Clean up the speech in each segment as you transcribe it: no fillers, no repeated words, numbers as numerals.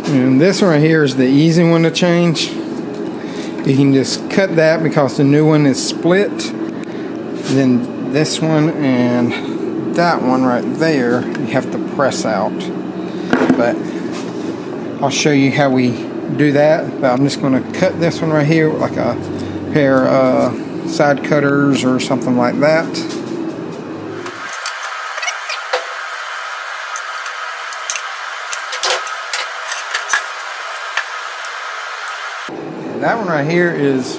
And this one right here is the easy one to change. You can just cut that because the new one is split. Then this one and that one right there, you have to press out. But I'll show you how we do that. But I'm just going to cut this one right here with like a pair of side cutters or something like that. That one right here is,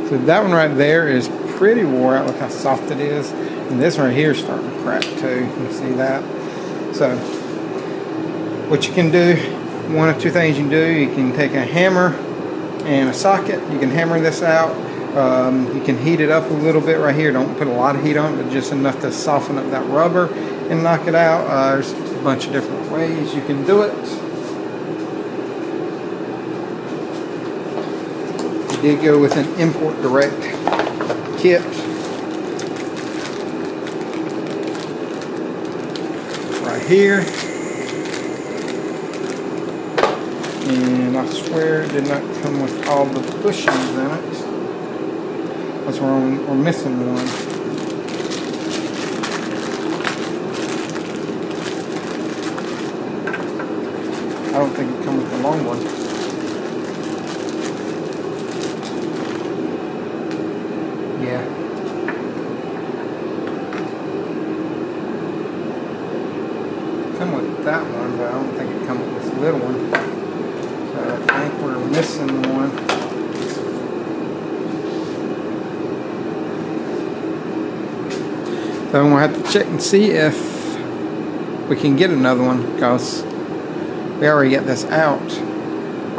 so that one right there is pretty wore out. Look how soft it is. And this one right here is starting to crack too. You see that? So what you can do, one of two things you can do. You can take a hammer and a socket. You can hammer this out. You can heat it up a little bit right here. Don't put a lot of heat on it, but just enough to soften up that rubber and knock it out. There's a bunch of different ways you can do it. Did go with an import direct kit. Right here. And I swear it did not come with all the bushings in it. That's where we're missing one. I don't think it comes with the long one. Yeah. Come with that one, but I don't think it comes with this little one. So I think we're missing one. So I'm going to have to check and see if we can get another one because we already got this out.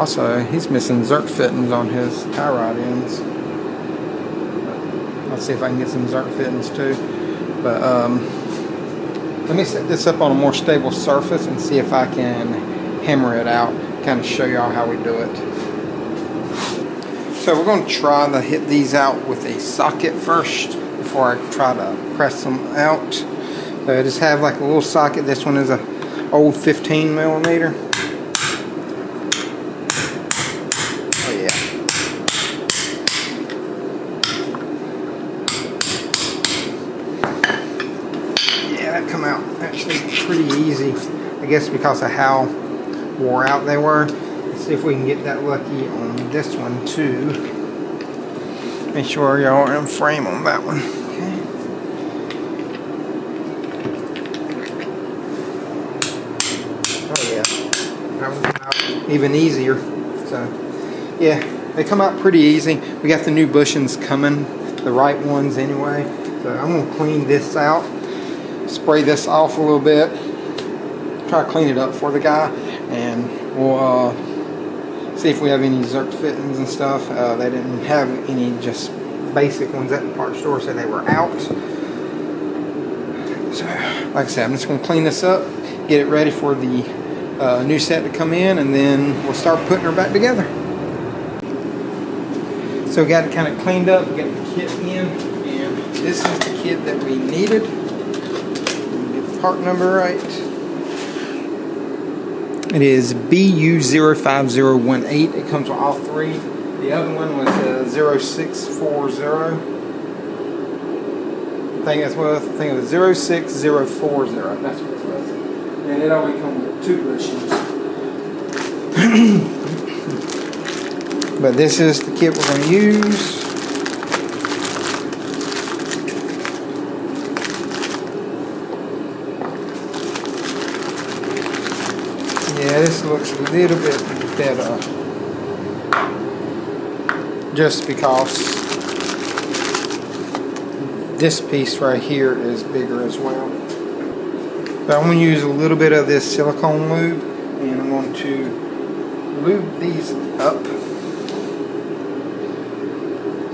Also, he's missing Zerk fittings on his tie rod ends. I'll see if I can get some Zerk fittings too. But let me set this up on a more stable surface and see if I can hammer it out. Kind of show y'all how we do it. So we're going to try to hit these out with a socket first before I try to press them out. So I just have like a little socket. This one is a old 15 millimeter. Come out actually pretty easy, I guess because of how wore out they were. Let's see if we can get that lucky on this one too. Make sure y'all are in frame on that one. Okay. Oh yeah, that one come out even easier. So yeah, they come out pretty easy. We got the new bushings coming, the right ones anyway. So I'm gonna clean this out. Spray this off a little bit, try to clean it up for the guy, and we'll see if we have any Zerk fittings and stuff. They didn't have any just basic ones at the parts store, so they were out. So, like I said, I'm just going to clean this up, get it ready for the new set to come in, and then we'll start putting her back together. So we got it kind of cleaned up, we got the kit in, and this is the kit that we needed. Part number right. It is BU05018. It comes with all three. The other one was 0640. I think it was 06040. That's what it was. And it only comes with 2 bushings. But this is the kit we're going to use. Yeah, this looks a little bit better, just because this piece right here is bigger as well. But I'm going to use a little bit of this silicone lube, and I'm going to lube these up.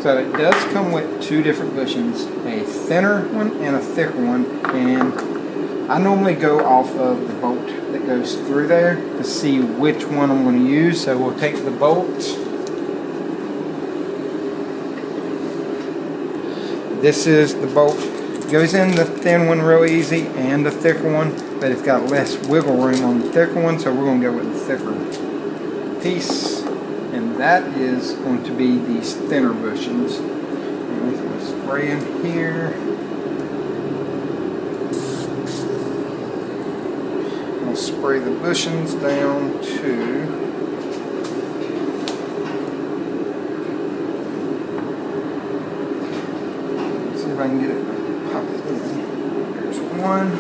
So it does come with 2 different bushings, a thinner one and a thicker one, and I normally go off of the bolt that goes through there to see which one I'm going to use. So we'll take the bolt. This is the bolt, goes in the thin one real easy and the thicker one, but it's got less wiggle room on the thicker one, so we're going to go with the thicker piece, and that is going to be these thinner bushings. And I'm going to spray in here. I'll spray the bushings down to see if I can get it pop it in. There's one,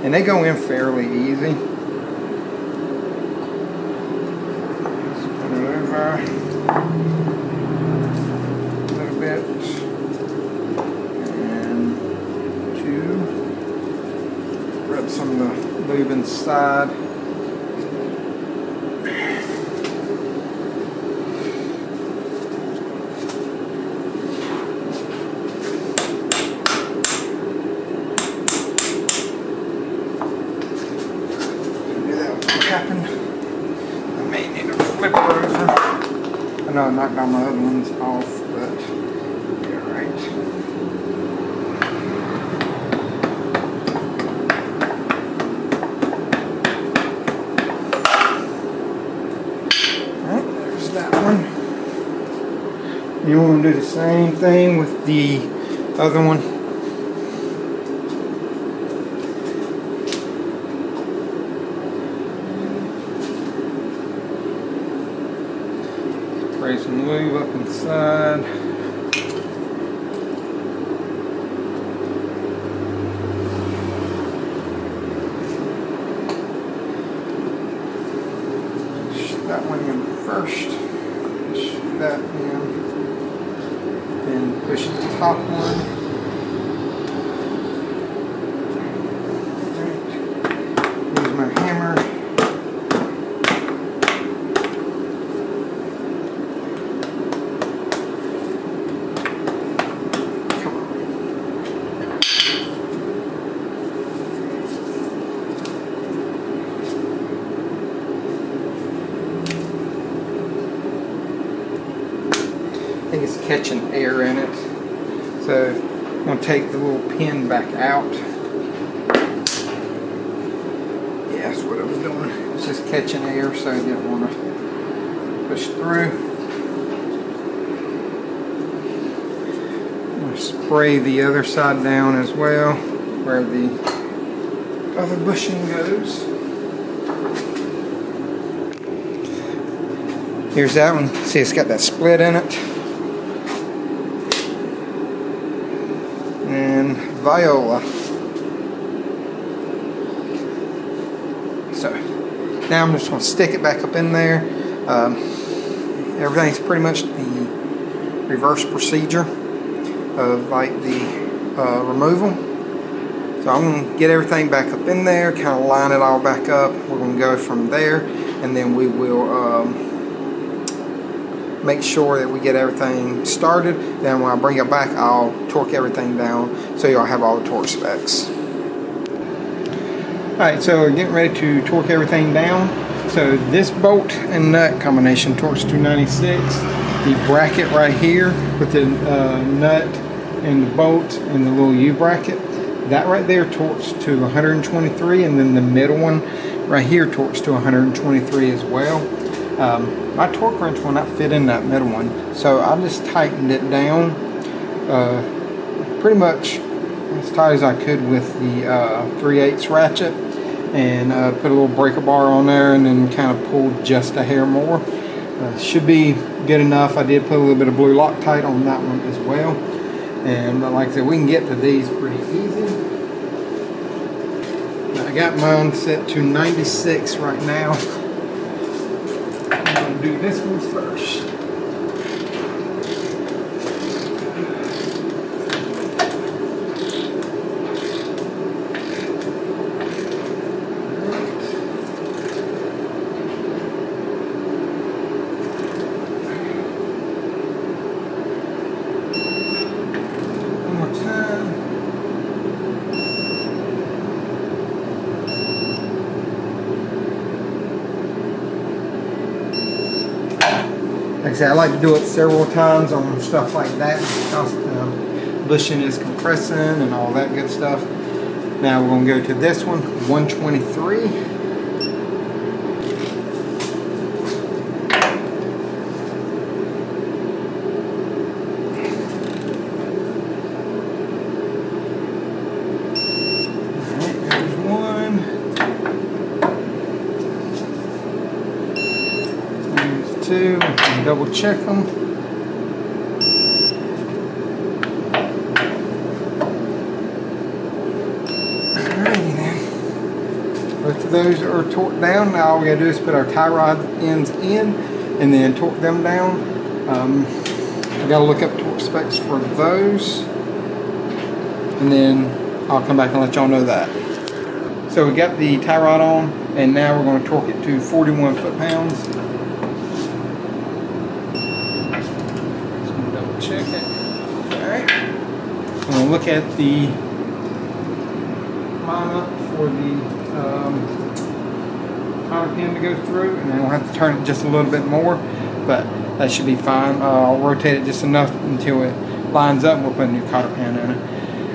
and they go in fairly easy. Spin it over a little bit, and two. Rub some of the lube inside. Happened. I may need to flip her over. I know I knocked all my other ones off, but yeah, right. Alright, there's that one. You want to do the same thing with the other one. Spray some lube up inside. Push that one in first. Push that in. Then push the top one. Right. Use my hammer. I think it's catching air in it, so I'm going to take the little pin back out. Yeah, that's what I was doing. It's just catching air, so I didn't want to push through. I'm going to spray the other side down as well, where the other bushing goes. Here's that one. See, it's got that split in it. And viola. So now I'm just going to stick it back up in there. Everything's pretty much the reverse procedure of like the removal. So I'm going to get everything back up in there, kind of line it all back up. We're going to go from there, and then we will make sure that we get everything started. Then when I bring it back, I'll torque everything down so you'll have all the torque specs. Alright, so we're getting ready to torque everything down. So this bolt and nut combination torques 296. The bracket right here with the nut and the bolt and the little U-bracket, that right there torques to 123, and then the middle one right here torques to 123 as well. My torque wrench will not fit in that middle one, so I just tightened it down pretty much as tight as I could with the 3/8 ratchet, and put a little breaker bar on there, and then kind of pulled just a hair more. Should be good enough. I did put a little bit of blue Loctite on that one as well, and like I said, we can get to these pretty easy. I got mine set to 96 right now. Do this one first. One more time. Like I said, I like to do it several times on stuff like that because bushing is compressing and all that good stuff. Now we're going to go to this one, 123. Two, and double check them. Alrighty then. Both of those are torqued down. Now all we gotta do is put our tie rod ends in and then torque them down. I gotta look up torque specs for those, and then I'll come back and let y'all know that. So we got the tie rod on, and now we're going to torque it to 41 foot-pounds. Check it. Alright. I'm going to look at the line up for the cotter pin to go through, and then we'll have to turn it just a little bit more, but that should be fine. I'll rotate it just enough until it lines up, and we'll put a new cotter pin in it.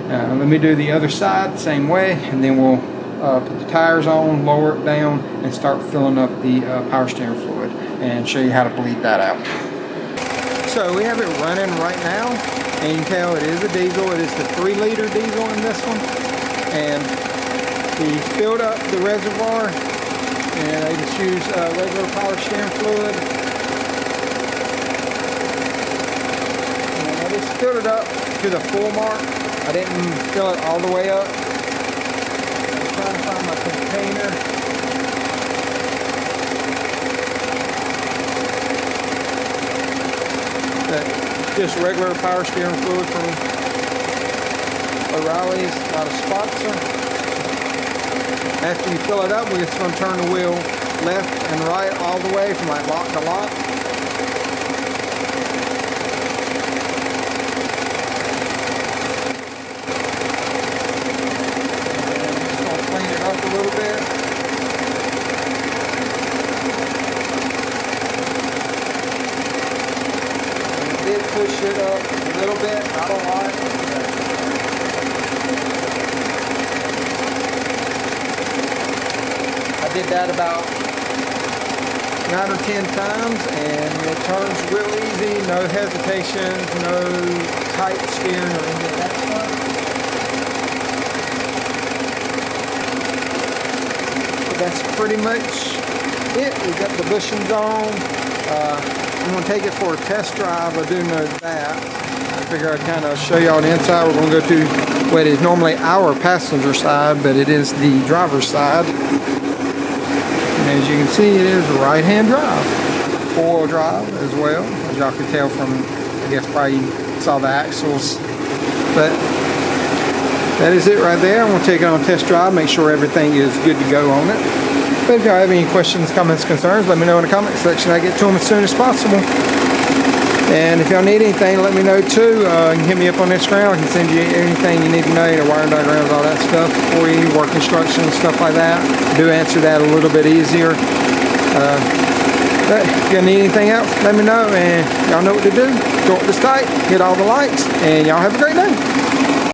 Let me do the other side same way, and then we'll put the tires on, lower it down, and start filling up the power steering fluid, and show you how to bleed that out. So we have it running right now, and you can tell it is a diesel. It is the 3-liter diesel in this one, and we filled up the reservoir, and I just use regular power steering fluid. And I just filled it up to the full mark. I didn't fill it all the way up. I'm trying to find my container. Just regular power steering fluid from O'Reilly's, not a sponsor. After you fill it up, we're just going to turn the wheel left and right all the way from like lock to lock. And just going to clean it up a little bit. Push it up a little bit, not a lot. I did that about 9 or 10 times, and it turns real easy, no hesitation, no tight steering or any of that stuff. So that's pretty much it. We've got the bushings on. I'm going to take it for a test drive. I do know that. I figure I'd kind of show y'all the inside. We're going to go to what is normally our passenger side, but it is the driver's side. And as you can see, it is a right-hand drive. 4-wheel drive as well, as y'all can tell from, I guess probably saw the axles. But that is it right there. I'm going to take it on a test drive, make sure everything is good to go on it. But if y'all have any questions, comments, concerns, let me know in the comment section. I get to them as soon as possible. And if y'all need anything, let me know too. You can hit me up on Instagram. I can send you anything you need to know, the wiring diagrams, all that stuff for you, work instructions, stuff like that. I do answer that a little bit easier. But if y'all need anything else, let me know. And y'all know what to do. Torque this tight, hit all the lights, and y'all have a great day.